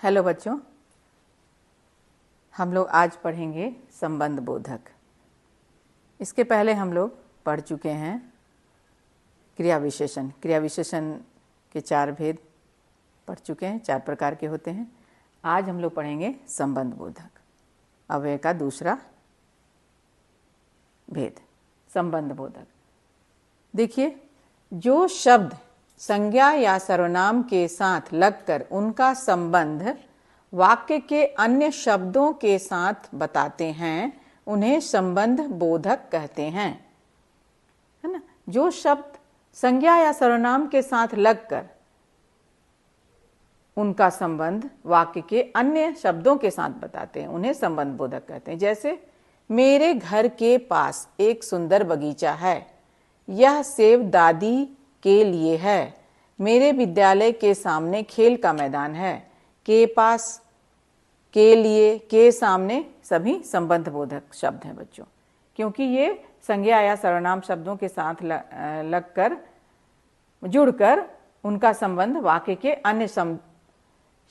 Hello बच्चों, हम लोग आज पढ़ेंगे संबंध बोधक। इसके पहले हम लोग पढ़ चुके हैं क्रिया विशेषण। क्रिया विशेषण के 4 भेद पढ़ चुके हैं, 4 प्रकार के होते हैं। आज हम लोग पढ़ेंगे संबंध बोधक, अव्यय का दूसरा भेद संबंध बोधक। देखिए, जो शब्द संज्ञा या सर्वनाम के साथ लगकर उनका संबंध वाक्य के अन्य शब्दों के साथ बताते हैं उन्हें संबंध बोधक कहते हैं, है ना। जो शब्द संज्ञा या सर्वनाम के साथ लगकर उनका संबंध वाक्य के अन्य शब्दों के साथ बताते हैं उन्हें संबंध बोधक कहते हैं। जैसे मेरे घर के पास एक सुंदर बगीचा है, यह सेब दादी के लिए है, मेरे विद्यालय के सामने खेल का मैदान है। के पास, के लिए, के सामने सभी संबंध बोधक शब्द हैं बच्चों, क्योंकि ये संज्ञा या सर्वनाम शब्दों के साथ लगकर जुड़कर उनका संबंध वाक्य के अन्य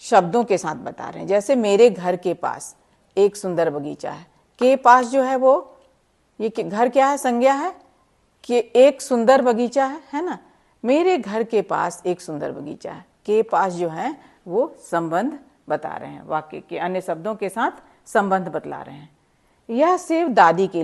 शब्दों के साथ बता रहे हैं। जैसे मेरे घर के पास एक सुंदर बगीचा है, के पास जो है वो ये घर क्या है, संज्ञा है कि एक सुंदर बगीचा है ना। मेरे घर के पास एक सुंदर बगीचा है, के पास जो है वो संबंध बता रहे हैं, वाक्य के अन्य शब्दों के साथ संबंध बतला रहे हैं। यह सेब दादी के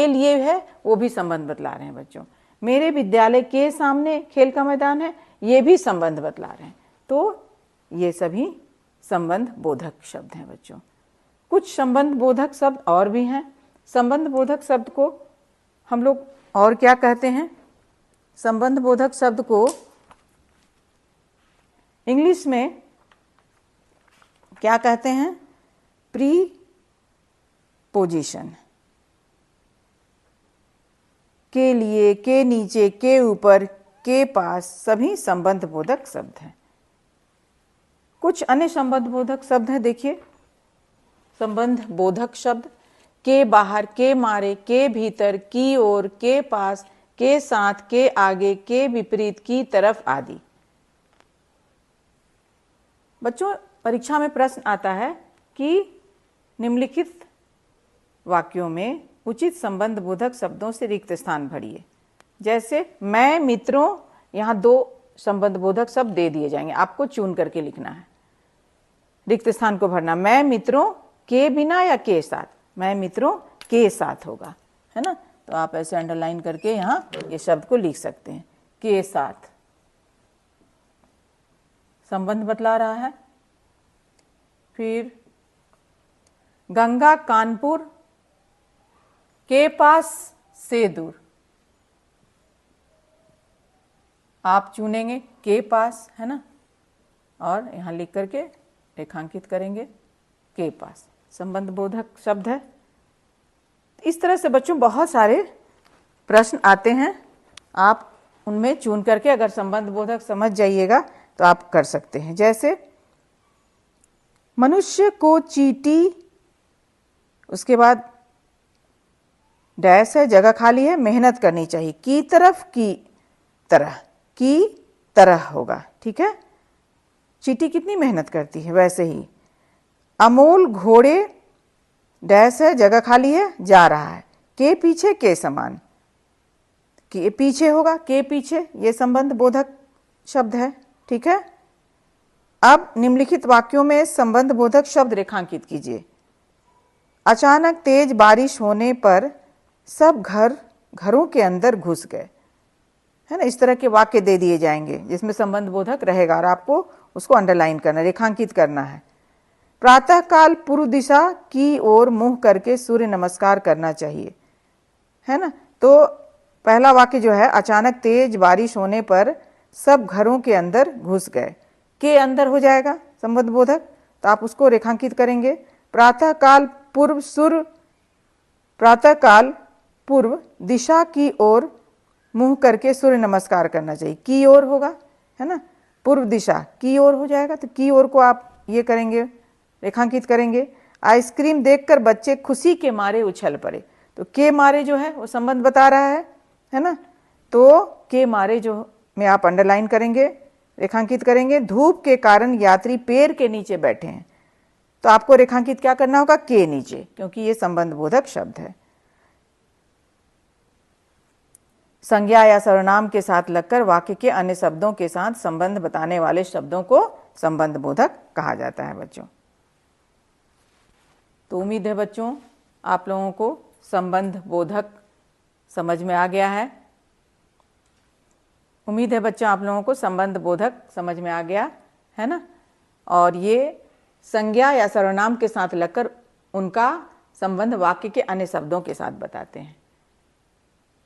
लिए है, वो भी संबंध बतला रहे हैं बच्चों। मेरे विद्यालय के सामने खेल का मैदान है, ये भी संबंध बतला रहे हैं। तो ये सभी संबंध बोधक शब्द हैं बच्चों। कुछ संबंध बोधक शब्द और भी हैं। संबंध बोधक शब्द को हम लोग और क्या कहते हैं? संबंध बोधक शब्द को इंग्लिश में क्या कहते हैं? प्रीपोजिशन। के लिए, के नीचे, के ऊपर, के पास सभी संबंध बोधक शब्द हैं। कुछ अन्य संबंध बोधक शब्द हैं। देखिए, संबंध बोधक शब्द के बाहर, के मारे, के भीतर, की ओर, के पास, के साथ, के आगे, के विपरीत, की तरफ आदि। बच्चों, परीक्षा में प्रश्न आता है कि निम्नलिखित वाक्यों में उचित संबंध बोधक शब्दों से रिक्त स्थान भरिए। जैसे मैं मित्रों, यहाँ 2 संबंध बोधक शब्द दे दिए जाएंगे, आपको चुन करके लिखना है, रिक्त स्थान को भरना। मैं मित्रों के बिना या के साथ? मैं मित्रों के साथ होगा, है ना। तो आप ऐसे अंडरलाइन करके यहाँ ये शब्द को लिख सकते हैं, के साथ संबंध बतला रहा है। फिर गंगा कानपुर के पास से दूर, आप चुनेंगे के पास, है ना, और यहाँ लिख करके रेखांकित करेंगे के पास, संबंध बोधक शब्द है। इस तरह से बच्चों बहुत सारे प्रश्न आते हैं, आप उनमें चुन करके अगर संबंध बोधक समझ जाइएगा तो आप कर सकते हैं। जैसे मनुष्य को चींटी, उसके बाद डैश है, जगह खाली है, मेहनत करनी चाहिए। की तरफ, की तरह, की तरह होगा, ठीक है। चींटी कितनी मेहनत करती है, वैसे ही अमोल घोड़े डैश है, जगह खाली है, जा रहा है। के पीछे, के समान, के पीछे होगा, के पीछे, ये संबंध बोधक शब्द है, ठीक है। अब निम्नलिखित वाक्यों में संबंध बोधक शब्द रेखांकित कीजिए। अचानक तेज बारिश होने पर सब घरों के अंदर घुस गए, है ना। इस तरह के वाक्य दे दिए जाएंगे जिसमें संबंध बोधक रहेगा और आपको उसको अंडरलाइन करना, रेखांकित करना है। प्रातःकाल पूर्व दिशा की ओर मुंह करके सूर्य नमस्कार करना चाहिए, है ना। तो पहला वाक्य जो है, अचानक तेज बारिश होने पर सब घरों के अंदर घुस गए, के अंदर हो जाएगा संबंध बोधक, तो आप उसको रेखांकित करेंगे। प्रातःकाल पूर्व, प्रातःकाल पूर्व दिशा की ओर मुंह करके सूर्य नमस्कार करना चाहिए, की ओर होगा, है ना। पूर्व दिशा की ओर हो जाएगा, तो की ओर को आप ये करेंगे, रेखांकित करेंगे। आइसक्रीम देखकर बच्चे खुशी के मारे उछल पड़े, तो के मारे जो है वो संबंध बता रहा है ना। तो के मारे जो में आप अंडरलाइन करेंगे, रेखांकित करेंगे। धूप के कारण यात्री पेड़ के नीचे बैठे हैं, तो आपको रेखांकित क्या करना होगा, के नीचे, क्योंकि ये संबंध बोधक शब्द है। संज्ञा या सर्वनाम के साथ लगकर वाक्य के अन्य शब्दों के साथ संबंध बताने वाले शब्दों को संबंध बोधक कहा जाता है बच्चों। तो उम्मीद है बच्चों आप लोगों को संबंध बोधक समझ में आ गया है। उम्मीद है बच्चों आप लोगों को संबंध बोधक समझ में आ गया है ना। और ये संज्ञा या सर्वनाम के साथ लगकर उनका संबंध वाक्य के अन्य शब्दों के साथ बताते हैं।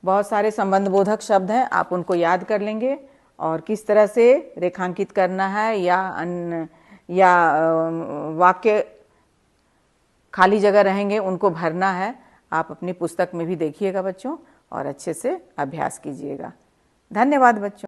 बहुत सारे संबंध बोधक शब्द हैं, आप उनको याद कर लेंगे और किस तरह से रेखांकित करना है या वाक्य खाली जगह रहेंगे उनको भरना है, आप अपनी पुस्तक में भी देखिएगा बच्चों और अच्छे से अभ्यास कीजिएगा। धन्यवाद बच्चों।